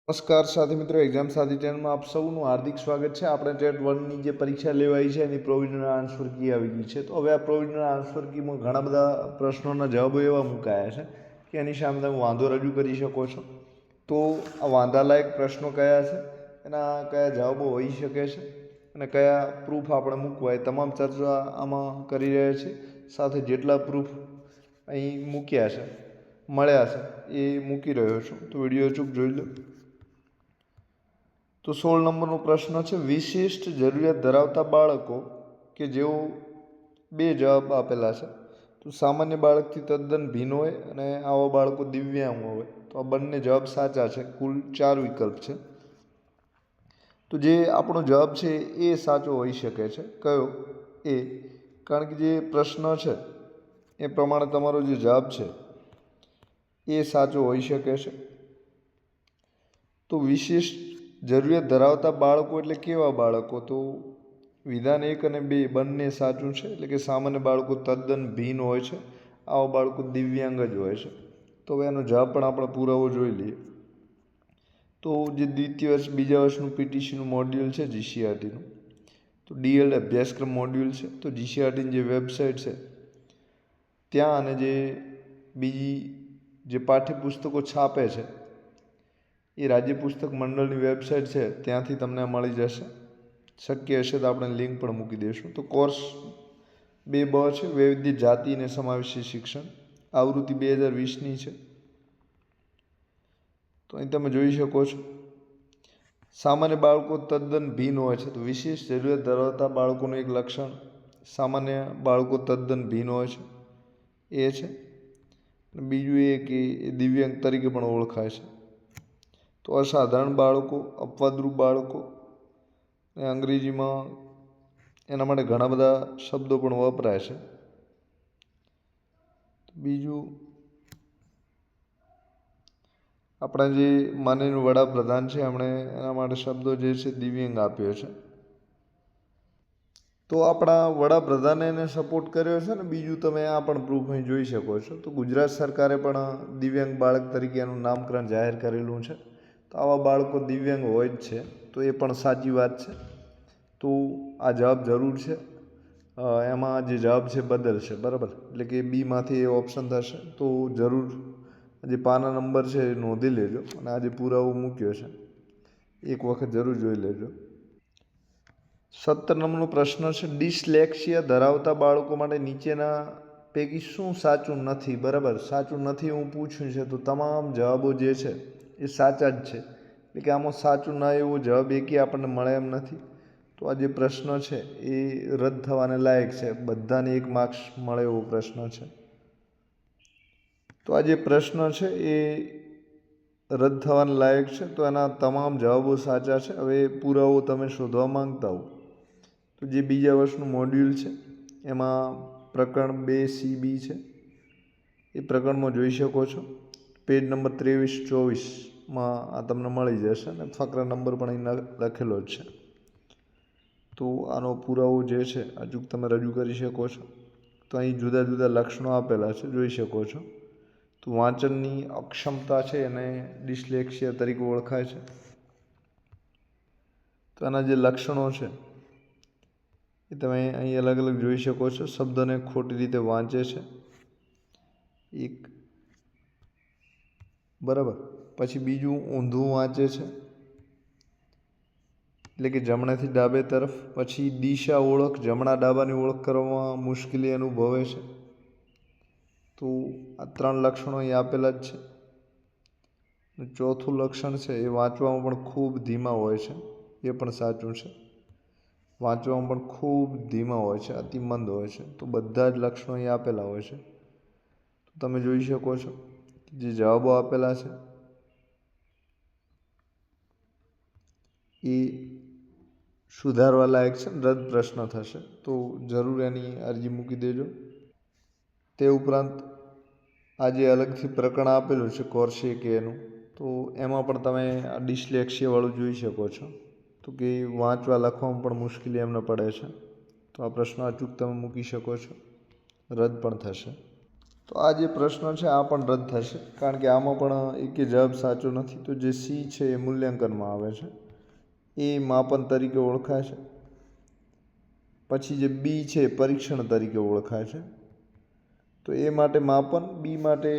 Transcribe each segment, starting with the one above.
નમસ્કાર સાથી મિત્રો, એક્ઝામ સાથી ચેનલમાં આપ સૌનું હાર્દિક સ્વાગત છે। આપણે ટેટ 1ની જે પરીક્ષા લેવાઈ છે એની પ્રોવિઝનલ આન્સર કી આવી ગઈ છે। તો હવે આ પ્રોવિઝનલ આન્સર કીમાં ઘણા બધા પ્રશ્નોના જવાબો એવા મુકાયા છે કે એની સામે તમે વાંધો રજૂ કરી શકો છો। તો આ વાંધાલાયક પ્રશ્નો કયા છે, એના કયા જવાબો હોઈ શકે છે અને કયા પ્રૂફ આપણે મૂકવા, એ તમામ ચર્ચા આમાં કરી રહ્યા છીએ। સાથે જેટલા પ્રૂફ અહીં મૂક્યા છે, મળ્યા છે, એ મૂકી રહ્યો છું, તો વિડીયો અચૂક જોઈ લો। તો 16 નંબરનો પ્રશ્ન છે, વિશિષ્ટ જરૂરિયાત ધરાવતા બાળકો કે જેઓ બે જવાબ આપેલા છે। તો સામાન્ય બાળકથી તદ્દન ભિન્ન હોય અને આવા બાળકો દિવ્યાંગ હોય, તો આ બંને જવાબ સાચા છે। કુલ 4 વિકલ્પ છે। તો જે આપણો જવાબ છે એ સાચો હોઈ શકે છે। કયો? એ, કારણ કે જે પ્રશ્ન છે એ પ્રમાણે તમારો જે જવાબ છે એ સાચો હોઈ શકે છે। તો વિશિષ્ટ જરૂરિયાત ધરાવતા બાળકો એટલે કેવા બાળકો? તો વિધાન 1 અને 2 બંને સાચું છે, એટલે કે સામાન્ય બાળકો તદ્દન ભિન્ન હોય છે, આવા બાળકો દિવ્યાંગ જ હોય છે। તો હવે એનો જવાબ પણ આપણે પુરાવો જોઈ લઈએ। તો જે દ્વિતીય વર્ષ બીજા વર્ષનું પીટીસીનું મોડ્યુલ છે જીસીઆરટીનું, તો ડીએલ અભ્યાસક્રમ મોડ્યુલ છે। તો જીસીઆરટીની જે વેબસાઇટ છે ત્યાં અને જે બીજી જે પાઠ્યપુસ્તકો છાપે છે એ રાજ્ય પુસ્તક મંડળની વેબસાઇટ છે ત્યાંથી તમને મળી જશે। શક્ય હશે તો આપણે લિંક પણ મૂકી દઈશું। તો કોર્સ 2B છે, વૈવિધ્ય જાતિ અને સમાવેશી શિક્ષણ, આવૃત્તિ 2020ની છે। તો અહીં તમે જોઈ શકો છો, સામાન્ય બાળકો તદ્દન ભિન્ન હોય છે। તો વિશેષ જરૂરિયાત ધરાવતા બાળકોનું એક લક્ષણ સામાન્ય બાળકો તદ્દન ભિન્ન હોય છે એ છે। બીજું એ કે એ દિવ્યાંગ તરીકે પણ ઓળખાય છે। તો અસાધારણ બાળકો, અપવાદરૂપ બાળકો, અને અંગ્રેજીમાં એના માટે ઘણા બધા શબ્દો પણ વપરાય છે। બીજું, આપણા જે માનનીય વડાપ્રધાન છે એમણે એના માટે શબ્દો જે છે દિવ્યાંગ આપ્યો છે। તો આપણા વડાપ્રધાને એને સપોર્ટ કર્યો છે ને બીજું તમે આ પણ પ્રૂફ અહીં જોઈ શકો છો। તો ગુજરાત સરકારે પણ દિવ્યાંગ બાળક તરીકે એનું નામકરણ જાહેર કરેલું છે। તો આવા બાળકો દિવ્યાંગ હોય જ છે, તો એ પણ સાચી વાત છે। તો આ જવાબ જરૂર છે, એમાં જે જવાબ છે બદલશે, બરાબર, એટલે કે બીમાંથી એ ઓપ્શન થશે। તો જરૂર જે પાના નંબર છે એ નોંધી લેજો અને આ જે પુરાવો મૂક્યો છે એક વખત જરૂર જોઈ લેજો। 17 નંબરનો પ્રશ્ન છે, ડિસ્લેક્સિયા ધરાવતા બાળકો માટે નીચેના પૈકી શું સાચું નથી? બરાબર, સાચું નથી હું પૂછ્યું છે, તો તમામ જવાબો જે છે એ સાચા જ છે, એટલે કે આમાં સાચું ના એવો જવાબ એકે આપણને મળે એમ નથી। તો આ જે પ્રશ્ન છે એ રદ થવાને લાયક છે, બધાને 1 માર્ક્સ મળે એવો પ્રશ્ન છે। તો આ જે પ્રશ્ન છે એ રદ થવાને લાયક છે, તો એના તમામ જવાબો સાચા છે। હવે પુરાવો તમે શોધવા માંગતા હો તો જે બીજા વર્ષનું મોડ્યુલ છે એમાં પ્રકરણ 2CB છે, એ પ્રકરણમાં જોઈ શકો છો, પેજ નંબર 23-24માં આ તમને મળી જશે અને ફકરા નંબર પણ અહીં લખેલો જ છે। તો આનો પુરાવો જે છે અચૂક તમે રજૂ કરી શકો છો। તો અહીં જુદા જુદા લક્ષણો આપેલા છે, જોઈ શકો છો। તો વાંચનની અક્ષમતા છે એને ડિસ્લેક્સિયા તરીકે ઓળખાય છે। તો આના જે લક્ષણો છે એ તમે અહીં અલગ અલગ જોઈ શકો છો। શબ્દને ખોટી રીતે વાંચે છે, એક, બરાબર, પછી બીજું ઊંધું વાંચે છે, એટલે કે જમણેથી ડાબે તરફ, પછી દિશા ઓળખ, જમણા ડાબાની ઓળખ કરવામાં મુશ્કેલી અનુભવે છે। તો આ 3 લક્ષણો અહીં આપેલા જ છે। ચોથું લક્ષણ છે એ વાંચવામાં પણ ખૂબ ધીમા હોય છે, એ પણ સાચું છે। વાંચવામાં પણ ખૂબ ધીમા હોય છે, અતિમંદ હોય છે। તો બધા જ લક્ષણો અહીં આપેલા હોય છે। તો તમે જોઈ શકો છો જે જવાબો આપેલા છે એ સુધારવા લાયક છે, રદ પ્રશ્ન થશે, તો જરૂર એની અરજી મૂકી દેજો। તે ઉપરાંત આજે અલગથી પ્રકરણ આપેલું છે કોર્સ 1Aનું, તો એમાં પણ તમે આ ડિસ્લેક્સિયાવાળું જોઈ શકો છો। તો કે વાંચવા લખવામાં પણ મુશ્કેલી એમને પડે છે, તો આ પ્રશ્ન અચૂક તમે મૂકી શકો છો, રદ પણ થશે। તો આ જે પ્રશ્ન છે આ પણ રદ થશે, કારણ કે આમાં પણ એકે જવાબ સાચો નથી. તો જે સી છે એ મૂલ્યાંકનમાં આવે છે, એ માપન તરીકે ઓળખાય છે. પછી જે બી છે પરીક્ષણ તરીકે ઓળખાય છે. તો એ માટે માપન, બી માટે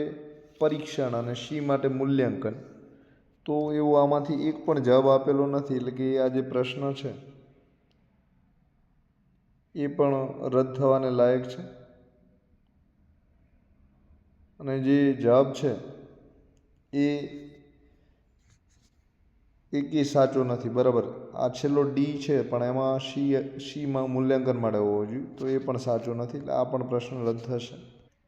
પરીક્ષણ અને સી માટે મૂલ્યાંકન. તો એવો આમાંથી એક પણ જવાબ આપેલો નથી, એટલે કે આ જે પ્રશ્ન છે એ પણ રદ થવાને લાયક છે. અને જે જવાબ છે એ એકે સાચો નથી. બરાબર, આ છેલ્લો ડી છે પણ એમાં સીમાં મૂલ્યાંકન માટે હોવો જોઈએ, તો એ પણ સાચો નથી, એટલે આ પણ પ્રશ્ન રદ થશે.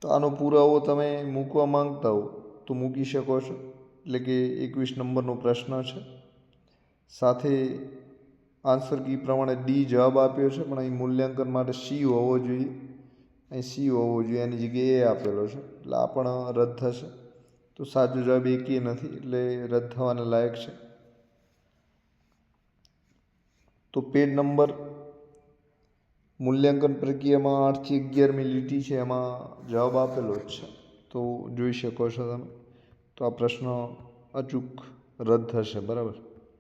તો આનો પુરાવો તમે મૂકવા માંગતા હો તો મૂકી શકો છો, એટલે કે 21 નંબરનો પ્રશ્ન છે, સાથે આન્સર કી પ્રમાણે ડી જવાબ આપ્યો છે, પણ અહીં મૂલ્યાંકન માટે સી હોવો જોઈએ, અહીં સી હોવો જોઈએ, એની જગ્યાએ એ આપેલો છે, એટલે આ પણ રદ થશે. તો સાચો જવાબ એકે નથી, એટલે રદ થવાને લાયક છે. તો પેજ નંબર મૂલ્યાંકન પ્રક્રિયામાં 8 થી 11મી લીટી છે, એમાં જવાબ આપેલો જ છે, તો જોઈ શકો છો તમે. તો આ પ્રશ્ન અચૂક રદ થશે. બરાબર,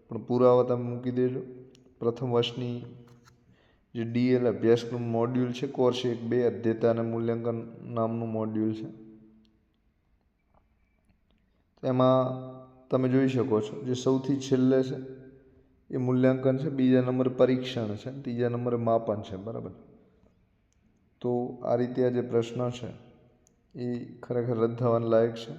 પણ પુરાવા તમે મૂકી દેજો. પ્રથમ વર્ષની જે ડીએલ અભ્યાસક્રમ મોડ્યુલ છે, કોર્સ 1-2 અધ્યયતા અને મૂલ્યાંકન નામનું મોડ્યુલ છે, એમાં તમે જોઈ શકો છો જે સૌથી છેલ્લે છે એ મૂલ્યાંકન છે, બીજા નંબરે પરીક્ષણ છે, ત્રીજા નંબરે માપન છે. બરાબર, તો આ રીતે આ જે પ્રશ્ન છે એ ખરેખર રદ થવાને લાયક છે.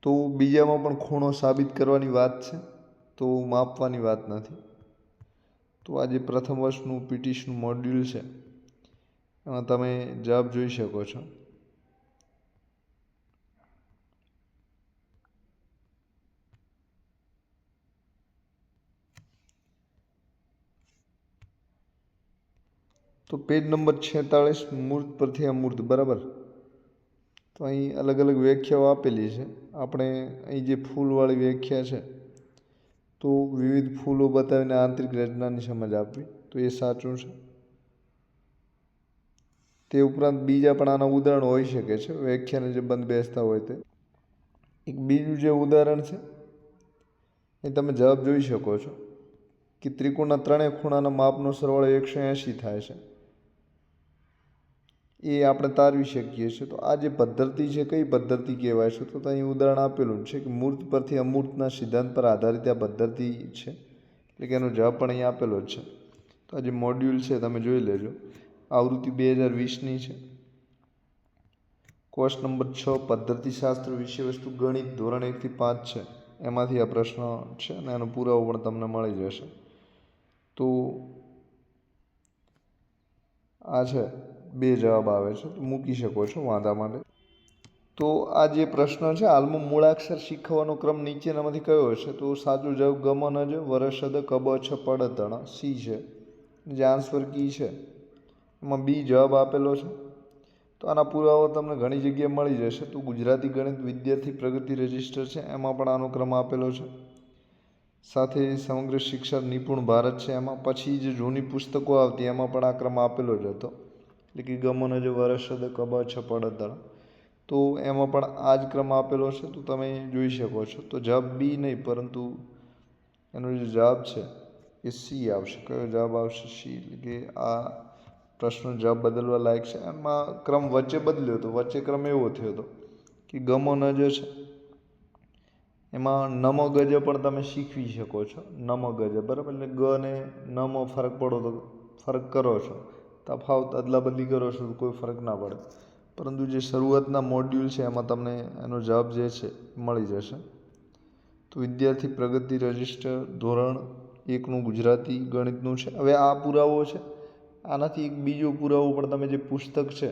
તો બીજામાં પણ ખૂણો સાબિત કરવાની વાત છે, તો માપવાની વાત નથી. તો આ જે પ્રથમ વર્ષનું પીટીસીનું મોડ્યુલ છે એમાં તમે જવાબ જોઈ શકો છો. તો પેજ નંબર 46 મૂર્ત પરથી અમૂર્ત. બરાબર, તો અહીં અલગ અલગ વ્યાખ્યાઓ આપેલી છે. આપણે અહીં જે ફૂલવાળી વ્યાખ્યા છે, તો વિવિધ ફૂલો બતાવીને આંતરિક રચનાની સમજ આપવી, તો એ સાચું છે. તે ઉપરાંત બીજા પણ આના ઉદાહરણો હોઈ શકે છે, વ્યાખ્યાને જે બંધ બેસતા હોય તે. એક બીજું જે ઉદાહરણ છે એ તમે જવાબ જોઈ શકો છો કે ત્રિકોણના ત્રણેય ખૂણાના માપનો સરવાળો 180 થાય છે, એ આપણે તારવી શકીએ છીએ. તો આ જે પદ્ધતિ છે કઈ પદ્ધતિ કહેવાય છે, તો અહીં ઉદાહરણ આપેલું છે કે મૂર્ત પરથી અમૂર્તના સિદ્ધાંત પર આધારિત આ પદ્ધતિ છે, એટલે કે એનો જવાબ પણ અહીં આપેલો જ છે. તો આ જે મોડ્યુલ છે તમે જોઈ લેજો, આવૃત્તિ 2020ની છે, કોર્સ નંબર 6 પદ્ધતિશાસ્ત્ર વિષય વસ્તુ ગણિત ધોરણ 1 થી 5 છે, એમાંથી આ પ્રશ્ન છે અને એનો પુરાવો પણ તમને મળી જશે. તો આ છે, 2 જવાબ આવે છે, તો મૂકી શકો છો વાંધા માટે. તો આ જે પ્રશ્ન છે, હાલમાં મૂળાક્ષર શીખવાનો ક્રમ નીચેનામાંથી કયો હશે, તો સાચો જવાબ ગમન જ, વરસદ, કબ, છ, પડ, તણ, સી છે. જે આન્સર કી છે એમાં બી જવાબ આપેલો છે. તો આના પુરાવો તમને ઘણી જગ્યાએ મળી જશે. તો ગુજરાતી ગણિત વિદ્યાર્થી પ્રગતિ રજિસ્ટર છે, એમાં પણ આનો ક્રમ આપેલો છે. સાથે સમગ્ર શિક્ષા નિપુણ ભારત છે, એમાં પછી જે જૂની પુસ્તકો આવતી એમાં પણ આ ક્રમ આપેલો જ હતો, એટલે કે ગમન જ, વરસદ, કબ, છ, પડ, તણ. તો એમાં પણ આ જ ક્રમ આપેલો છે, તો તમે જોઈ શકો છો. તો જવાબ બી નહીં, પરંતુ એનો જે જવાબ છે એ સી આવશે. કયો જવાબ આવશે? સી, એટલે કે આ પ્રશ્નનો જવાબ બદલવા લાયક છે. એમાં ક્રમ વચ્ચે બદલ્યો હતો. વચ્ચે ક્રમ એવો થયો હતો કે ગમો ન જે છે એમાં નમો ગજ પણ તમે શીખવી શકો છો. નમો ગજ બરાબર, એટલે ગ ને નમો ફરક પડો તો ફરક કરો છો, તફાવત અદલા બદલી કરો છો તો કોઈ ફરક ના પડે. પરંતુ જે શરૂઆતના મોડ્યુલ છે એમાં તમને એનો જવાબ જે છે મળી જશે. તો વિદ્યાર્થી પ્રગતિ રજિસ્ટર ધોરણ 1નું ગુજરાતી ગણિતનું છે. હવે આ પુરાવો છે, આનાથી એક બીજો પુરાવો પણ તમે જે પુસ્તક છે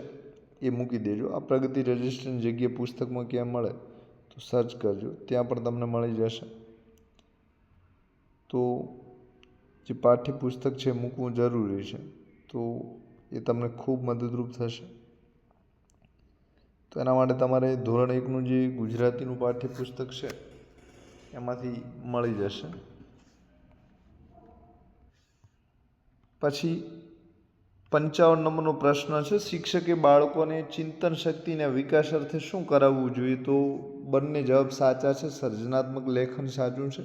એ મૂકી દેજો. આ પ્રગતિ રજિસ્ટરની જગ્યાએ પુસ્તકમાં ક્યાં મળે તો સર્ચ કરજો, ત્યાં પણ તમને મળી જશે. તો જે પાઠ્યપુસ્તક છે મૂકવું જરૂરી છે, તો એ તમને ખૂબ મદદરૂપ થશે. તો એના માટે તમારે ધોરણ 1નું જે ગુજરાતીનું પાઠ્યપુસ્તક છે એમાંથી મળી જશે. પછી 55 નંબરનો પ્રશ્ન છે, શિક્ષકે બાળકોને ચિંતન શક્તિના વિકાસ અર્થે શું કરાવવું જોઈએ? તો બંને જવાબ સાચા છે. સર્જનાત્મક લેખન સાચું છે,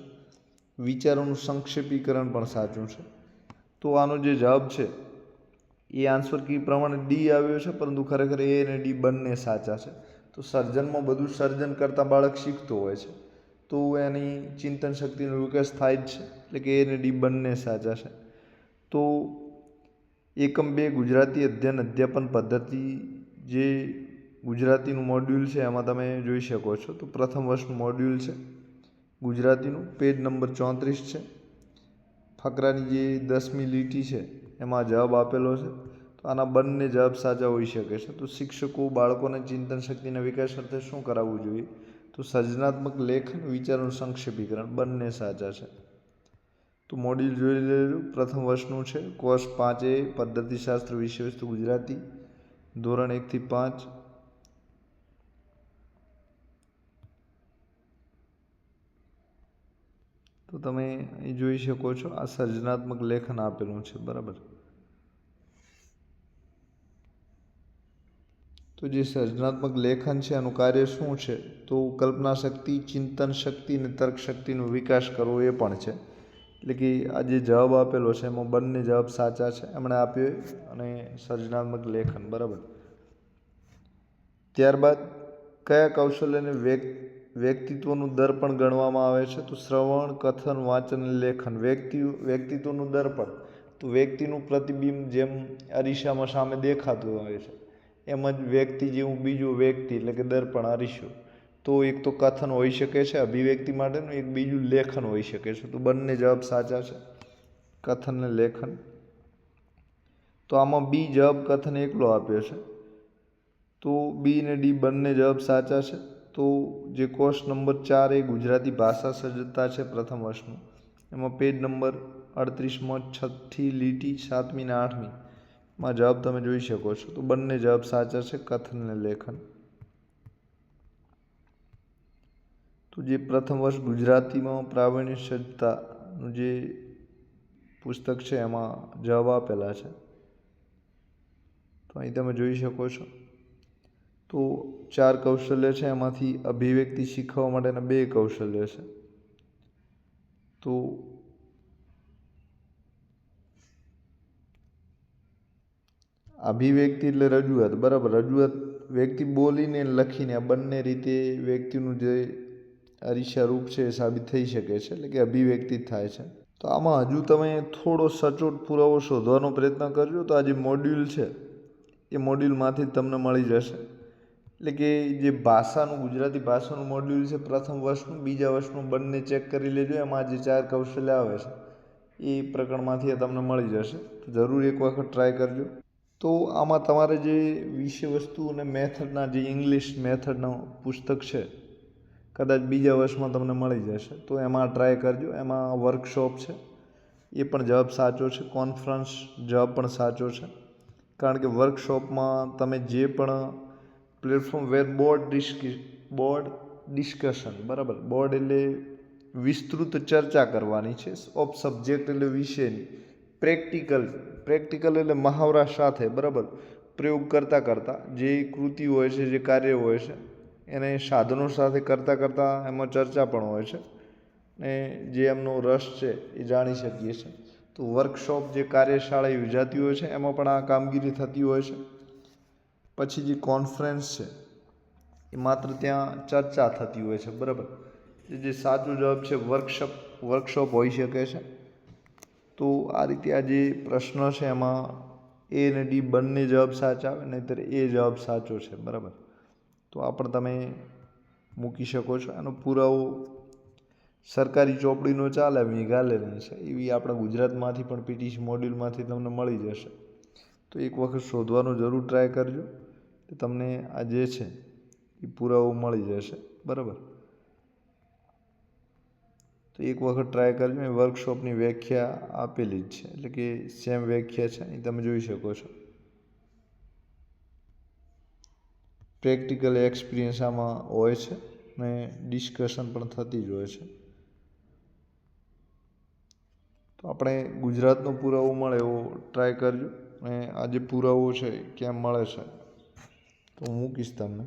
વિચારોનું સંક્ષેપીકરણ પણ સાચું છે. તો આનો જે જવાબ છે એ આન્સર કી પ્રમાણે ડી આવ્યો છે, પરંતુ ખરેખર એ અને ડી બંને સાચા છે. તો સર્જનમાં બધું સર્જન કરતાં બાળક શીખતો હોય છે, તો એની ચિંતન શક્તિનો વિકાસ થાય જ છે. એટલે કે એ અને ડી બંને સાચા છે. તો એકમ 2 ગુજરાતી અધ્યયન અધ્યાપન પદ્ધતિ જે ગુજરાતીનું મોડ્યુલ છે એમાં તમે જોઈ શકો છો. તો પ્રથમ વર્ષનું મોડ્યુલ છે ગુજરાતીનું, પેજ નંબર 34 છે. ફકરાની જે 10મી લીટી છે એમાં જવાબ આપેલો છે. તો આના બંને જવાબ સાચા હોઈ શકે છે. તો શિક્ષકો બાળકોને ચિંતન શક્તિના વિકાસ અર્થે શું કરાવવું જોઈએ? તો સર્જનાત્મક લેખન, વિચારોનું સંક્ષેપીકરણ બંને સાચા છે. તો મોડ્યુલ જોઈ લેજો. પ્રથમ વર્ષનું છે, કોર્સ 5A પદ્ધતિશાસ્ત્ર વિષયવસ્તુ ગુજરાતી, ધોરણ 1 થી 5. તો તમે અહીં જોઈ શકો છો આ સર્જનાત્મક લેખન આપેલું છે બરાબર. તો જે સર્જનાત્મક લેખન છે એનું કાર્ય શું છે? તો કલ્પના શક્તિ, ચિંતન શક્તિ અને તર્ક શક્તિનો વિકાસ કરવો એ પણ છે. એટલે કે આ જે જવાબ આપેલો છે એમાં બંને જવાબ સાચા છે એમણે આપ્યો, અને સર્જનાત્મક લેખન બરાબર. ત્યારબાદ કયા કૌશલ્યને વ્યક્તિત્વનું દર્પણ ગણવામાં આવે છે? તો શ્રવણ, કથન, વાંચન અને લેખન. વ્યક્તિત્વનું દર્પણ તો વ્યક્તિનું પ્રતિબિંબ જેમ અરીસામાં સામે દેખાતું હોય છે એમ જ વ્યક્તિ જેવું બીજું વ્યક્તિ એટલે કે દર્પણ, અરીસો. તો એક તો કથન હોઈ શકે છે અભિવ્યક્તિ માટેનું, એક બીજું લેખન હોઈ શકે છે. તો બંને જવાબ સાચા છે, કથન અને લેખન. તો આમાં બી જવાબ કથન એકલો આપ્યો છે, તો બી અને ડી બંને જવાબ સાચા છે. તો જે કોર્સ નંબર 4 એ ગુજરાતી ભાષા સજ્જતા છે પ્રથમ વર્ષનું, એમાં પેજ નંબર 38માં 6ઠ્ઠી લીટી 7મી અને 8મી માં જવાબ તમે જોઈ શકો છો. તો બંને જવાબ સાચા છે, કથન અને લેખન. તો જે પ્રથમ વર્ષ ગુજરાતીમાં પ્રાવીણ્ય સજ્જતાનું જે પુસ્તક છે એમાં જવાબ આપેલા છે, તો અહીં તમે જોઈ શકો છો. તો 4 કૌશલ્ય છે એમાંથી અભિવ્યક્તિ શીખવા માટેના 2 કૌશલ્ય છે. તો અભિવ્યક્તિ એટલે રજૂઆત બરાબર. રજૂઆત વ્યક્તિ બોલીને લખીને આ બંને રીતે વ્યક્તિનું જે અરીસા રૂપ છે એ સાબિત થઈ શકે છે, એટલે કે અભિવ્યક્તિ થાય છે. તો આમાં હજુ તમે થોડો સચોટ પુરાવો શોધવાનો પ્રયત્ન કરજો. તો આ જે મોડ્યુલ છે એ મોડ્યુલમાંથી જ તમને મળી જશે. એટલે કે જે ભાષાનું, ગુજરાતી ભાષાનું મોડ્યુલ છે પ્રથમ વર્ષનું, બીજા વર્ષનું બંને ચેક કરી લેજો. એમાં જે 4 કૌશલ્ય આવે છે એ પ્રકરણમાંથી તમને મળી જશે. તો જરૂર એક વખત ટ્રાય કરજો. તો આમાં તમારે જે વિષય વસ્તુ અને મેથડના જે ઇંગ્લિશ મેથડનું પુસ્તક છે કદાચ બીજા વર્ષમાં તમને મળી જશે, તો એમાં ટ્રાય કરજો. એમાં વર્કશોપ છે એ પણ જવાબ સાચો છે, કોન્ફરન્સ જવાબ પણ સાચો છે. કારણ કે વર્કશોપમાં તમે જે પણ પ્લેટફોર્મ વેર બોર્ડ ડિસ્કશન બરાબર. બોર્ડ એટલે વિસ્તૃત ચર્ચા કરવાની છે, ઓફ સબ્જેક્ટ એટલે વિષયની, પ્રેક્ટિકલ એટલે મહાવરા સાથે બરાબર, પ્રયોગ કરતાં જે કૃતિ હોય છે, જે કાર્ય હોય છે એને સાધનો સાથે કરતાં એમાં ચર્ચા પણ હોય છે, ને જે એમનો રસ છે એ જાણી શકીએ છીએ. તો વર્કશોપ જે કાર્યશાળા યોજાતી હોય છે એમાં પણ આ કામગીરી થતી હોય છે. પછી જે કોન્ફરન્સ છે એ માત્ર ત્યાં ચર્ચા થતી હોય છે, બરાબર. જે સાચો જવાબ છે વર્કશોપ હોઈ શકે છે. તો આ રીતે આ જે પ્રશ્ન છે એમાં એ અને ડી બંને જવાબ સાચા આવે, નહીંતર એ જવાબ સાચો છે, બરાબર. તો આ પણ તમે મૂકી શકો છો. આનો પુરાવો સરકારી ચોપડીનો ચાલે મેઘાલયની છે એવી આપણા ગુજરાતમાંથી પણ પીટીસી મોડ્યુલમાંથી તમને મળી જશે. તો એક વખત શોધવાનો જરૂર ટ્રાય કરજો, તો તમને આ જે છે એ પુરાવો મળી જશે, બરાબર. તો એક વખત ટ્રાય કરજો. એ વર્કશોપની વ્યાખ્યા આપેલી જ છે, એટલે કે સેમ વ્યાખ્યા છે એ તમે જોઈ શકો છો. પ્રેક્ટિકલ એક્સપિરિયન્સ આમાં હોય છે અને ડિસ્કશન પણ થતી જ હોય છે. તો આપણે ગુજરાતનો પુરાવો મળે એવો ટ્રાય કરજો. અને આ જે પુરાવો છે ક્યાં મળે છે તો હું મૂકીશ તમને.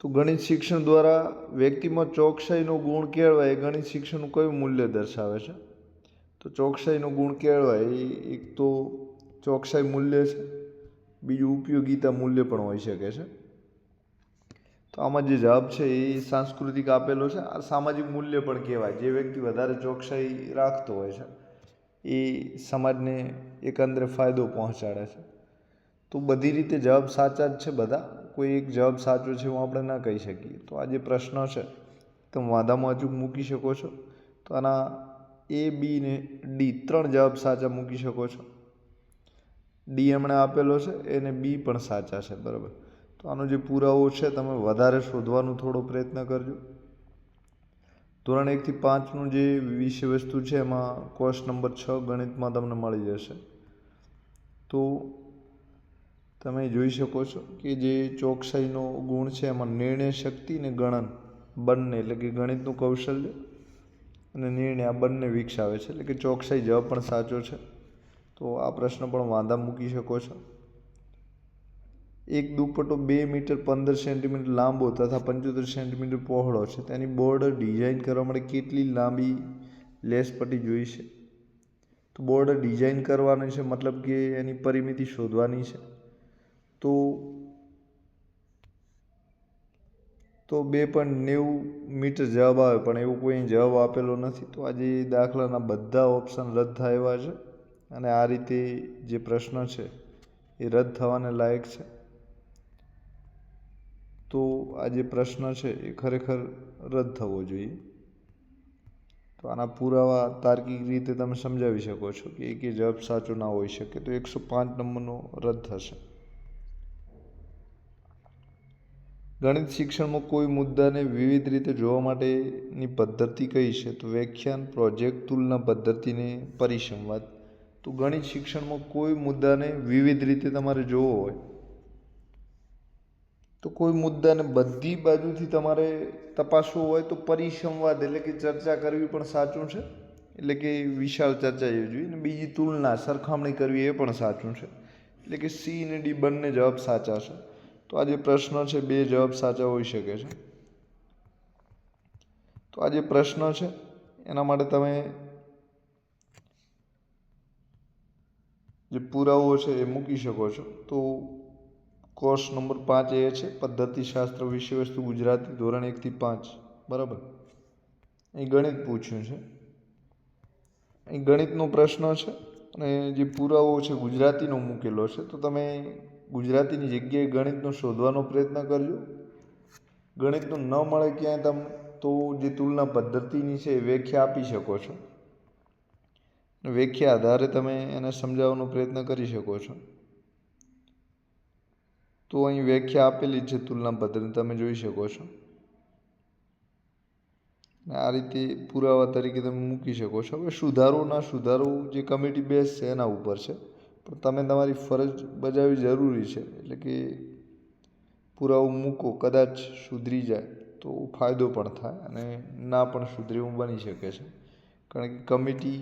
તો ગણિત શિક્ષણ દ્વારા વ્યક્તિમાં ચોકસાઈનો ગુણ કેળવાય એ ગણિત શિક્ષણનું કયું મૂલ્ય દર્શાવે છે? તો ચોકસાઈનો ગુણ કેળવાય એ એક તો ચોકસાઈ મૂલ્ય છે, બીજું ઉપયોગિતા મૂલ્ય પણ હોઈ શકે છે. તો આમાં જે જવાબ છે એ સાંસ્કૃતિક આપેલો છે. આ સામાજિક મૂલ્ય પણ કહેવાય. જે વ્યક્તિ વધારે ચોકસાઈ રાખતો હોય છે એ સમાજને એકંદરે ફાયદો પહોંચાડે છે. તો બધી રીતે જવાબ સાચા જ છે બધા, કોઈ એક જવાબ સાચો છે એવું આપણે ના કહી શકીએ. તો આ જે પ્રશ્ન છે તમે વાંધામાં અચૂક મૂકી શકો છો. તો આના એ, બી ને ડી 3 જવાબ સાચા મૂકી શકો છો. ડી એમણે આપેલો છે, એને બી પણ સાચા છે, બરાબર. તો આનો જે પુરાવો છે તમે વધારે શોધવાનો થોડો પ્રયત્ન કરજો. ધોરણ 1 થી 5નું જે વિષય વસ્તુ છે એમાં કોર્સ નંબર 6 ગણિતમાં તમને મળી જશે. તો તમે જોઈ શકો છો કે જે ચોકસાઈનો ગુણ છે એમાં નિર્ણય શક્તિ અને ગણન બંને, એટલે કે ગણિતનું કૌશલ્ય અને નિર્ણય આ બંને વિકસાવે છે. એટલે કે ચોકસાઈ જવાબ પણ સાચો છે. તો આ પ્રશ્ન પણ વાંધા મૂકી શકો છો. એક દુપટ્ટો 2 મીટર 15 સેન્ટીમીટર લાંબો તથા 75 સેન્ટીમીટર પહોળો છે. તેની બોર્ડર ડિઝાઇન કરવા માટે કેટલી લાંબી લેસ પટ્ટી જોઈશે? તો બોર્ડર ડિઝાઇન કરવાની છે, મતલબ કે એની પરિમિતિ શોધવાની છે. તો 2.90 મીટર જવાબ આવે, પણ એવું કોઈ જવાબ આપેલો નથી. તો આજે દાખલાના બધા ઓપ્શન રદ થાય એવા છે અને આ રીતે જે પ્રશ્ન છે એ રદ થવાને લાયક છે. તો આ જે પ્રશ્ન છે એ ખરેખર રદ થવો જોઈએ. તો આના પુરાવા તાર્કિક રીતે તમે સમજાવી શકો છો કે એક જવાબ સાચો ના હોઈ શકે. તો 105 નંબરનો રદ થશે. ગણિત શિક્ષણમાં કોઈ મુદ્દાને વિવિધ રીતે જોવા માટેની પદ્ધતિ કઈ છે? તો વ્યાખ્યાન, પ્રોજેક્ટ, તુલના પદ્ધતિને પરિસંવાદ. તો ગણિત શિક્ષણમાં કોઈ મુદ્દાને વિવિધ રીતે તમારે જોવો હોય તો કોઈ મુદ્દાને બધી બાજુથી તમારે તપાસવો હોય તો પરિસંવાદ એટલે કે ચર્ચા કરવી પણ સાચું છે, એટલે કે વિશાળ ચર્ચા યોજવી. અને બીજી તુલના, સરખામણી કરવી એ પણ સાચું છે. એટલે કે સી અને ડી બંને જવાબ સાચા છે. તો આ જે પ્રશ્ન છે 2 જવાબ સાચા હોઈ શકે છે. તો આ જે પ્રશ્ન છે એના માટે તમે જે પુરાવો છે એ મૂકી શકો છો. તો કોર્સ નંબર 5 એ છે પદ્ધતિશાસ્ત્ર વિષય વસ્તુ ગુજરાતી ધોરણ 1 થી 5, બરાબર. અહીં ગણિત પૂછ્યું છે. અહીં ગણિતનો પ્રશ્ન છે અને જે પુરાવો છે ગુજરાતીનો મૂકેલો છે. તો તમે ગુજરાતીની જગ્યાએ ગણિતનો શોધવાનો પ્રયત્ન કરજો. ગણિતનું ન મળે ક્યાંય તમને તો જે તુલના પદ્ધતિની છે એ વ્યાખ્યા આપી શકો છો. વ્યાખ્યા આધારે તમે એને સમજાવવાનો પ્રયત્ન કરી શકો છો. તો અહીં વ્યાખ્યા આપેલી છે તુલના પદ્ધતિ, તમે જોઈ શકો છો. આ રીતે પુરાવા તરીકે તમે મૂકી શકો છો. હવે સુધારો ના સુધારો જે કમિટી બેઝ છે એના ઉપર છે, પણ તમે તમારી ફરજ બજાવવી જરૂરી છે. એટલે કે પુરાવો મૂકો, કદાચ સુધરી જાય તો ફાયદો પણ થાય અને ના પણ સુધરે એવું બની શકે છે. કારણ કે કમિટી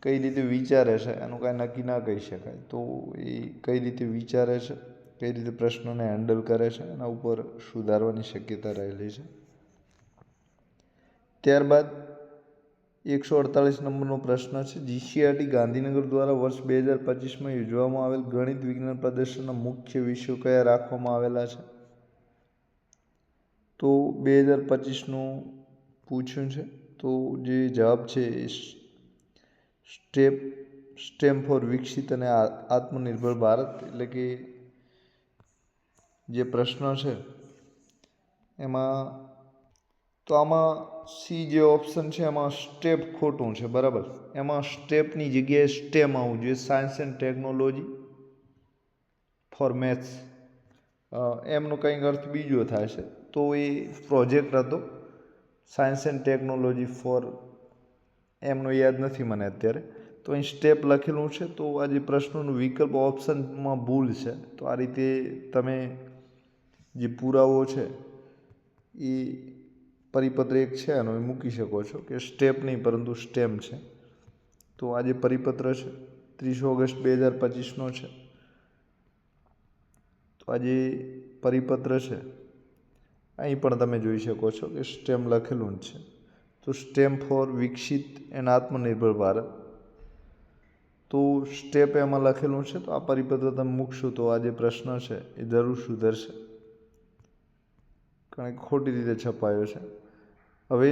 કઈ રીતે વિચારે છે એનું કાંઈ નક્કી ના કહી શકાય. તો એ કઈ રીતે વિચારે છે, કઈ રીતે પ્રશ્નોને હેન્ડલ કરે છે એના ઉપર સુધારવાની શક્યતા રહેલી છે. ત્યારબાદ 148 નંબરનો પ્રશ્ન છે, GCRT ગાંધીનગર દ્વારા વર્ષ 2025માં યોજવામાં આવેલ ગણિત વિજ્ઞાન પ્રદર્શનના મુખ્ય વિષયો કયા રાખવામાં આવેલા છે? તો 2025નું પૂછ્યું છે. તો જે જવાબ છે એ સ્ટેમ ફોર વિકસિત અને આત્મનિર્ભર ભારત, એટલે કે જે પ્રશ્ન છે એમાં તો આમાં સી જે ઓપ્શન છે એમાં સ્ટેપ ખોટું છે, બરાબર. એમાં સ્ટેપની જગ્યાએ સ્ટેમ આવવું જોઈએ, science and technology for maths. એમનો કંઈક અર્થ બીજો થાય છે. તો એ પ્રોજેક્ટ હતો સાયન્સ એન્ડ ટેકનોલોજી ફોર, એમનો યાદ નથી મને અત્યારે. તો અહીં સ્ટેપ લખેલું છે, તો આ જે પ્રશ્નોનું વિકલ્પ ઓપ્શનમાં ભૂલ છે. તો આ રીતે તમે જે પુરાવો છે એ પરિપત્ર 1 છે એનો એ મૂકી શકો છો કે સ્ટેપ નહીં પરંતુ સ્ટેમ છે. તો આ જે પરિપત્ર છે 30 ઓગસ્ટ 2025નો છે. તો આ જે પરિપત્ર છે અહીં પણ તમે જોઈ શકો છો કે સ્ટેમ લખેલું જ છે. તો સ્ટેમ ફોર વિકસિત એન્ડ આત્મનિર્ભર ભારત, તો સ્ટેપ એમાં લખેલું છે. તો આ પરિપત્ર તમે મૂકશો તો આ જે પ્રશ્ન છે એ જરૂર સુધરશે, કારણ કે ખોટી રીતે છપાયો છે. હવે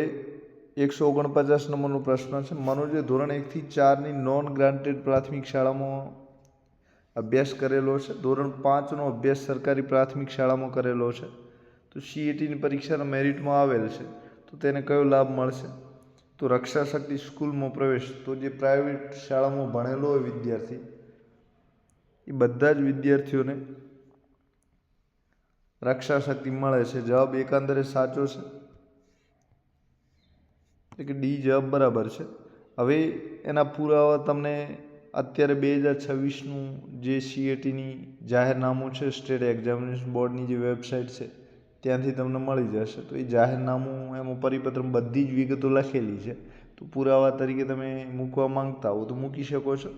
149 નંબરનો પ્રશ્ન છે, મનોજે ધોરણ 1 થી 4ની નોન ગ્રાન્ટેડ પ્રાથમિક શાળામાં અભ્યાસ કરેલો છે. ધોરણ 5નો અભ્યાસ સરકારી પ્રાથમિક શાળામાં કરેલો છે. તો CETની પરીક્ષાના મેરિટમાં આવેલ છે, તો તેને કયો લાભ મળશે? તો રક્ષા શક્તિ સ્કૂલમાં પ્રવેશ. તો જે પ્રાઇવેટ શાળામાં ભણેલો હોય વિદ્યાર્થી, એ બધા જ વિદ્યાર્થીઓને રક્ષા શક્તિ મળે છે. જવાબ એકંદરે સાચો છે, એટલે કે ડી જવાબ બરાબર છે. હવે એના પુરાવા તમને અત્યારે 2026નું જે CETની જાહેરનામું છે, સ્ટેટ એક્ઝામિનેશન બોર્ડની જે વેબસાઇટ છે ત્યાંથી તમને મળી જશે. તો એ જાહેરનામું એમાં પરિપત્રમાં બધી જ વિગતો લખેલી છે. તો પુરાવા તરીકે તમે મૂકવા માંગતા હો તો મૂકી શકો છો.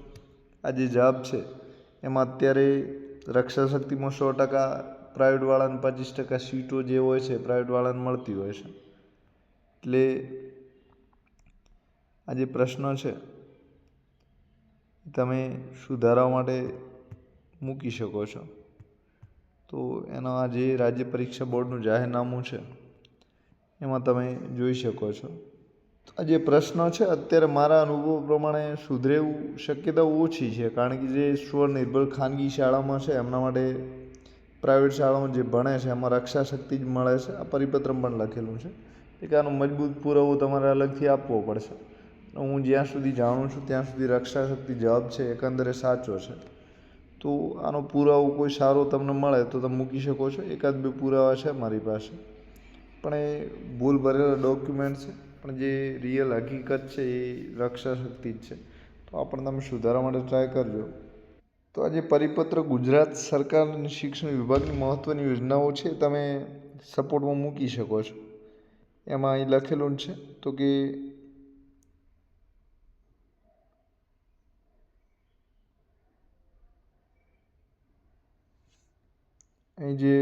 આ જે જવાબ છે એમાં અત્યારે રક્ષા શક્તિમાં 100%, પ્રાઇવેટવાળાને 25% સીટો જે હોય છે પ્રાઇવેટવાળાને મળતી હોય છે. એટલે આ જે પ્રશ્ન છે તમે સુધારવા માટે મૂકી શકો છો. તો એના આ જે રાજ્ય પરીક્ષા બોર્ડનું જાહેરનામું છે એમાં તમે જોઈ શકો છો. આ જે પ્રશ્ન છે અત્યારે મારા અનુભવ પ્રમાણે સુધરે એવું શક્યતા ઓછી છે, કારણ કે જે સ્વનિર્ભર ખાનગી શાળામાં છે એમના માટે પ્રાઇવેટ શાળામાં જે ભણે છે એમાં રક્ષા શક્તિ જ મળે છે. આ પરિપત્રમાં પણ લખેલું છે. એટલે આનો મજબૂત પુરાવો તમારે અલગથી આપવો પડશે. હું જ્યાં સુધી જાણું છું ત્યાં સુધી રક્ષા શક્તિ જવાબ છે એકંદરે સાચો છે. તો આનો પુરાવો કોઈ સારો તમને મળે તો તમે મૂકી શકો છો. 1-2 પુરાવા છે મારી પાસે, પણ એ ભૂલ ભરેલા ડોક્યુમેન્ટ છે. પણ જે રિયલ હકીકત છે એ રક્ષા શક્તિ જ છે. તો આ પણ તમે સુધારવા માટે ટ્રાય કરજો. તો આ જે પરિપત્ર ગુજરાત સરકારની શિક્ષણ વિભાગની મહત્ત્વની યોજનાઓ છે તમે સપોર્ટમાં મૂકી શકો છો. એમાં અહીં લખેલું છે તો કે અહીં જે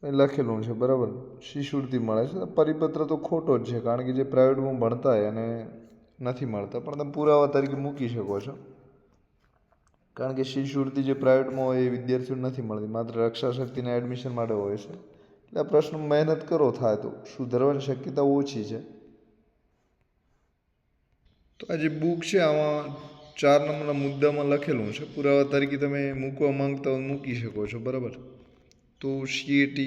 લખેલું છે, બરાબર, શિષ્યવૃત્તિ મળે છે. પરિપત્ર તો ખોટો જ છે, કારણ કે જે પ્રાઇવેટમાં ભણતા હોય અને નથી મળતા. પણ તમે પુરાવા તરીકે મૂકી શકો છો, કારણ કે શિષ્યવૃત્તિ જે પ્રાઇવેટમાં હોય એ વિદ્યાર્થીઓને નથી મળતી, માત્ર રક્ષા શક્તિના એડમિશન માટે હોય છે. એટલે આ પ્રશ્ન મહેનત કરો થાય તો સુધરવાની શક્યતા ઓછી છે. તો આ જે બુક છે આમાં 4 નંબરના મુદ્દામાં લખેલું છે, પુરાવા તરીકે તમે મૂકવા માંગતા હો મૂકી શકો છો, બરાબર. તો CET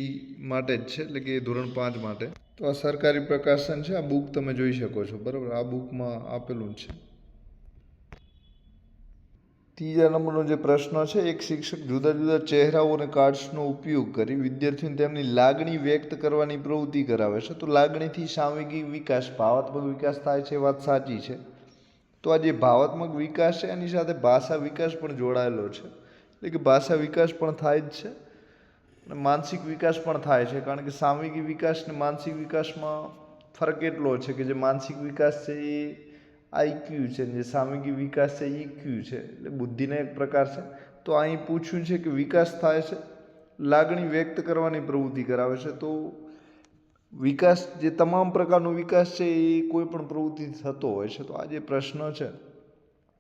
માટે જ છે, એટલે કે ધોરણ 5 માટે. તો આ સરકારી પ્રકાશન છે, આ બુક તમે જોઈ શકો છો, બરાબર. આ બુકમાં આપેલું છે. 3જા નંબરનો જે પ્રશ્ન છે, એક શિક્ષક જુદા જુદા ચહેરાઓ અને કાર્ડ્સનો ઉપયોગ કરી વિદ્યાર્થીઓને તેમની લાગણી વ્યક્ત કરવાની પ્રવૃત્તિ કરાવે છે. તો લાગણીથી સાંવેગિક વિકાસ, ભાવાત્મક વિકાસ થાય છે, વાત સાચી છે. તો આ જે ભાવાત્મક વિકાસ છે એની સાથે ભાષા વિકાસ પણ જોડાયેલો છે, એટલે કે ભાષા વિકાસ પણ થાય જ છે અને માનસિક વિકાસ પણ થાય છે. કારણ કે સાંવેગિક વિકાસ અને માનસિક વિકાસમાં ફરક એટલો છે કે જે માનસિક વિકાસ છે એ IQ છે, જે સાંવેગિક વિકાસ છે EQ છે, એટલે બુદ્ધિનો એક પ્રકાર છે. તો અહીં પૂછ્યું છે કે વિકાસ થાય છે, લાગણી વ્યક્ત કરવાની પ્રવૃત્તિ કરાવે છે. તો વિકાસ જે તમામ પ્રકારનો વિકાસ છે એ કોઈ પણ પ્રવૃત્તિથી થતો હોય છે. તો આ જે પ્રશ્ન છે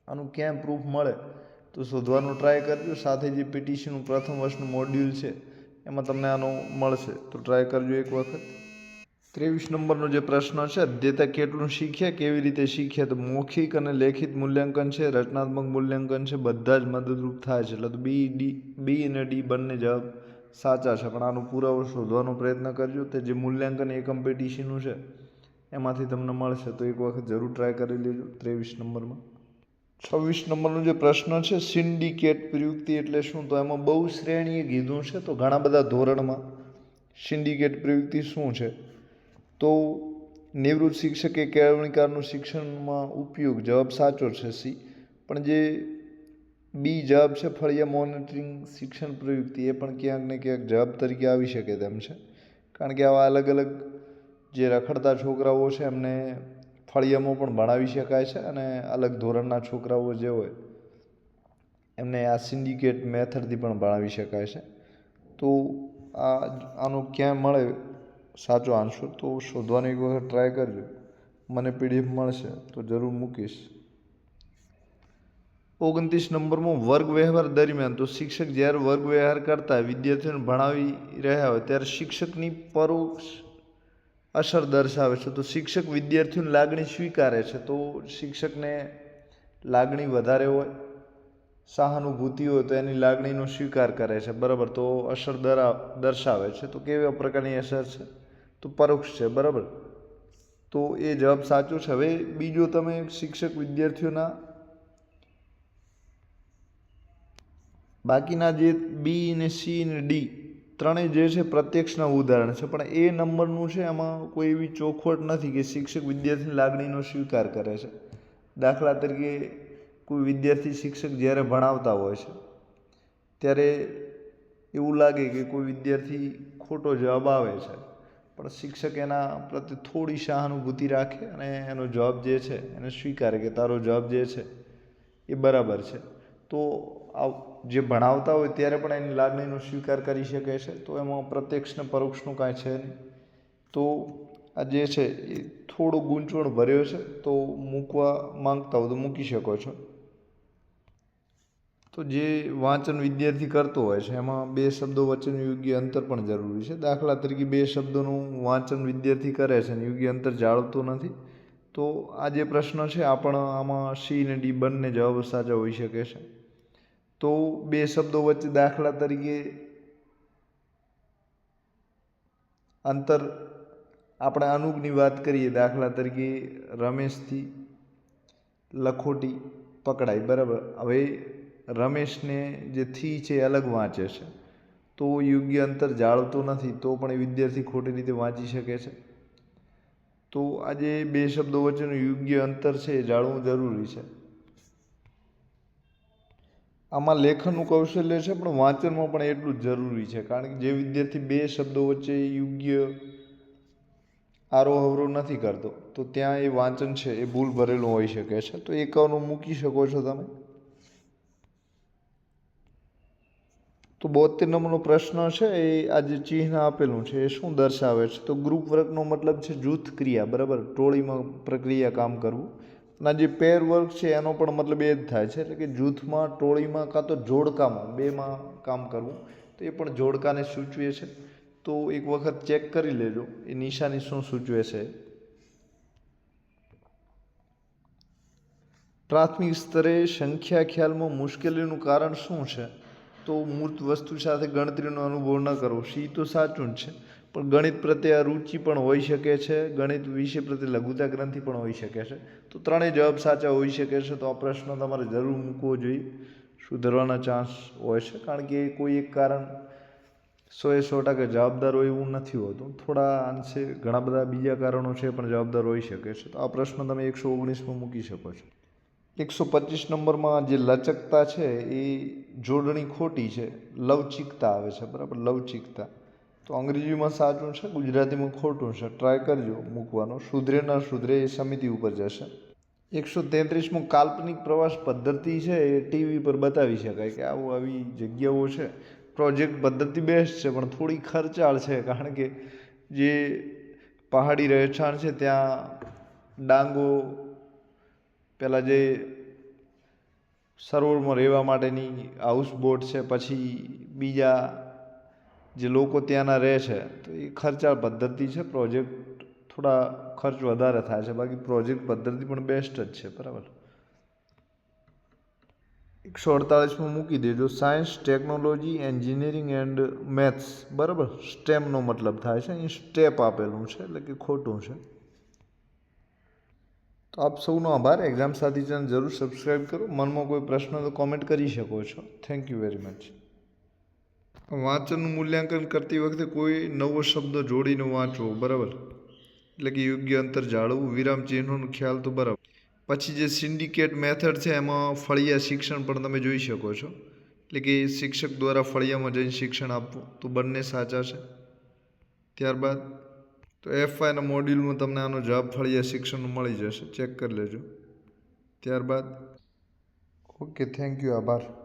આનું ક્યાં પ્રૂફ મળે તો શોધવાનો ટ્રાય કરજો. સાથે જે પીટીસીનું પ્રથમ વર્ષનું મોડ્યુલ છે એમાં તમને આનો મળશે, તો ટ્રાય કરજો એક વખત. 23 નંબરનો જે પ્રશ્ન છે, અધ્યેતા કેટલું શીખ્યા, કેવી રીતે શીખ્યા? તો મૌખિક અને લેખિત મૂલ્યાંકન છે, રચનાત્મક મૂલ્યાંકન છે, બધા જ મદદરૂપ થાય છે. એટલે તો બી અને ડી બંને જવાબ સાચા છે. પણ આનો પુરાવો શોધવાનો પ્રયત્ન કરજો. તે જે મૂલ્યાંકન એકમ પીટીસીનું છે એમાંથી તમને મળશે, તો એક વખત જરૂર ટ્રાય કરી લેજો 23 નંબરમાં. 26 નંબરનો જે પ્રશ્ન છે, સિન્ડિકેટ પ્રયુક્તિ એટલે શું? તો એમાં બહુ શ્રેણીએ કીધું છે. તો ઘણા બધા ધોરણમાં સિન્ડિકેટ પ્રયુક્તિ શું છે? તો નિવૃત્ત શિક્ષકે કેળવણીકારનું શિક્ષણમાં ઉપયોગ, જવાબ સાચો છે સી. પણ જે બી જવાબ છે, ફળિયા મોનિટરિંગ શિક્ષણ પ્રયુક્તિ, એ પણ ક્યાંક ને ક્યાંક જવાબ તરીકે આવી શકે તેમ છે. કારણ કે આવા અલગ અલગ જે રખડતા છોકરાઓ છે એમને ફળિયામાં પણ ભણાવી શકાય છે, અને અલગ ધોરણના છોકરાઓ જે હોય એમને આ સિન્ડિકેટ મેથડથી પણ ભણાવી શકાય છે. તો આનો ક્યાં મળે સાચો આન્સર તો શોધવાનો એક વખત ટ્રાય કરજો. મને પીડીએફ મળશે તો જરૂર મૂકીશ. 29 નંબરમાં વર્ગ વ્યવહાર દરમિયાન, તો શિક્ષક જ્યારે વર્ગ વ્યવહાર કરતા વિદ્યાર્થીઓને ભણાવી રહ્યા હોય ત્યારે શિક્ષકની પરોક્ષ અસર દર્શાવે છે. તો શિક્ષક વિદ્યાર્થીઓની લાગણી સ્વીકારે છે. તો શિક્ષકને લાગણી વધારે હોય, સહાનુભૂતિ હોય તો એની લાગણીનો સ્વીકાર કરે છે, બરાબર. તો અસર દર્શાવે છે. તો કેવા પ્રકારની અસર છે? તો પરોક્ષ છે, બરાબર. તો એ જવાબ સાચો છે. હવે બીજો, તમે શિક્ષક વિદ્યાર્થીઓના બાકીના જે બી ને સી ને ડી ત્રણેય જે છે પ્રત્યક્ષના ઉદાહરણ છે. પણ એ નંબરનું છે એમાં કોઈ એવી ચોખવટ નથી કે શિક્ષક વિદ્યાર્થીની લાગણીનો સ્વીકાર કરે છે. દાખલા તરીકે કોઈ વિદ્યાર્થી શિક્ષક જ્યારે ભણાવતા હોય છે ત્યારે એવું લાગે કે કોઈ વિદ્યાર્થી ખોટો જવાબ આવે છે, પણ શિક્ષક એના પ્રત્યે થોડી સહાનુભૂતિ રાખે અને એનો જવાબ જે છે એને સ્વીકારે કે તારો જવાબ જે છે એ બરાબર છે. તો જે ભણાવતા હોય ત્યારે પણ એની લાગણીનો સ્વીકાર કરી શકે છે. તો એમાં પ્રત્યક્ષ ને પરોક્ષનું કાંઈ છે નહીં. તો આ જે છે એ થોડો ગૂંચવણ ભર્યો છે. તો મૂકવા માંગતા હો તો મૂકી શકો છો. તો જે વાંચન વિદ્યાર્થી કરતો હોય છે એમાં બે શબ્દો વચ્ચેનું યોગ્ય અંતર પણ જરૂરી છે. દાખલા તરીકે બે શબ્દોનું વાંચન વિદ્યાર્થી કરે છે અને યોગ્ય અંતર જાળવતો નથી, તો આ જે પ્રશ્ન છે આમાં સી અને ડી બંને જવાબ સાચા હોઈ શકે છે. તો બે શબ્દો વચ્ચે દાખલા તરીકે અંતર, આપણે અનુગની વાત કરીએ, દાખલા તરીકે રમેશથી લખોટી પકડાઈ, બરાબર. હવે રમેશને જે થી છે એ અલગ વાંચે છે, તો યોગ્ય અંતર જાળવતો નથી, તો પણ એ વિદ્યાર્થી ખોટી રીતે વાંચી શકે છે. તો આ જે બે શબ્દો વચ્ચેનું યોગ્ય અંતર છે એ જાળવવું જરૂરી છે. આમાં લેખનનું કૌશલ્ય છે પણ વાંચનમાં પણ એટલું જ જરૂરી છે. કારણ કે જે વિદ્યાર્થી બે શબ્દો વચ્ચે યોગ્ય આરોહ અવરોહ નથી કરતો તો ત્યાં એ વાંચન છે એ ભૂલ ભરેલું હોઈ શકે છે. તો એકાવનું મૂકી શકો છો તમે. તો 72 નંબરનો પ્રશ્ન છે, એ આ જે ચિહ્ન આપેલું છે એ શું દર્શાવે છે? તો ગ્રુપ વર્કનો મતલબ છે જૂથ ક્રિયા, બરાબર, ટોળીમાં પ્રક્રિયા કામ કરવું. અને જે પેર વર્ક છે એનો પણ મતલબ એ જ થાય છે, એટલે કે જૂથમાં, ટોળીમાં કાં તો જોડકામાં, બેમાં કામ કરવું. તો એ પણ જોડકાને સૂચવે છે. તો એક વખત ચેક કરી લેજો એ નિશાની શું સૂચવે છે. પ્રાથમિક સ્તરે સંખ્યા ખ્યાલમાં મુશ્કેલીનું કારણ શું છે? તો મૂર્ત વસ્તુ સાથે ગણતરીનો અનુભવ ન કરવો. સી તો સાચું જ છે, પણ ગણિત પ્રત્યે આ રુચિ પણ હોઈ શકે છે, ગણિત વિષય પ્રત્યે લઘુતા ગ્રંથિ પણ હોઈ શકે છે. તો ત્રણેય જવાબ સાચા હોઈ શકે છે. તો આ પ્રશ્ન તમારે જરૂર મૂકવો જોઈએ, સુધરવાના ચાન્સ હોય છે. કારણ કે કોઈ એક કારણ 100% જવાબદાર હોય એવું નથી હોતું. થોડા અંશે ઘણા બધા બીજા કારણો છે પણ જવાબદાર હોઈ શકે છે. તો આ પ્રશ્ન તમે 119માં મૂકી શકો છો. 125 નંબરમાં જે લચકતા છે એ જોડણી ખોટી છે, લવચિકતા આવે છે, બરાબર, લવચિકતા. તો અંગ્રેજીમાં સાચું છે, ગુજરાતીમાં ખોટું છે. ટ્રાય કરજો મૂકવાનો. સુધરે ન સુધરે એ સમિતિ ઉપર જશે. 133માં કાલ્પનિક પ્રવાસ પદ્ધતિ છે એ ટીવી પર બતાવી શકાય કે આવી જગ્યાઓ છે. પ્રોજેક્ટ પદ્ધતિ બેસ્ટ છે પણ થોડી ખર્ચાળ છે, કારણ કે જે પહાડી રહેઠાણ છે ત્યાં ડાંગો પેલા જે સરોવરમાં રહેવા માટેની હાઉસબોટ છે, પછી બીજા જે લોકો ત્યાંના રહે છે, તો એ ખર્ચાળ પદ્ધતિ છે. પ્રોજેક્ટ થોડા ખર્ચ વધારે થાય છે, બાકી પ્રોજેક્ટ પદ્ધતિ પણ બેસ્ટ જ છે. બરાબર. 148માં મૂકી દેજો. Science, technology, engineering and maths. બરાબર. સ્ટેમનો મતલબ થાય છે. અહીં સ્ટેપ આપેલું છે એટલે કે ખોટું છે. તો આપ સૌનો આભાર. એક્ઝામ સાથી ચેનલ જરૂર સબસ્ક્રાઈબ કરો. મનમાં કોઈ પ્રશ્ન તો કોમેન્ટ કરી શકો છો. Thank you very much. વાંચનનું મૂલ્યાંકન કરતી વખતે કોઈ નવો શબ્દ જોડીને વાંચવો. બરાબર. એટલે કે યોગ્ય અંતર જાળવવું, વિરામ ચિહ્નોનો ખ્યાલ તો બરાબર. પછી જે સિન્ડિકેટ મેથડ છે એમાં ફળિયા શિક્ષણ પણ તમે જોઈ શકો છો. એટલે કે શિક્ષક દ્વારા ફળિયામાં જઈને શિક્ષણ આપવું, તો બંને સાચા છે. ત્યારબાદ તો FYના મોડ્યુલમાં તમને આનો જવાબ ફળિયા શિક્ષણનો મળી જશે. ચેક કરી લેજો. ત્યારબાદ ઓકે, થેન્ક યુ, આભાર.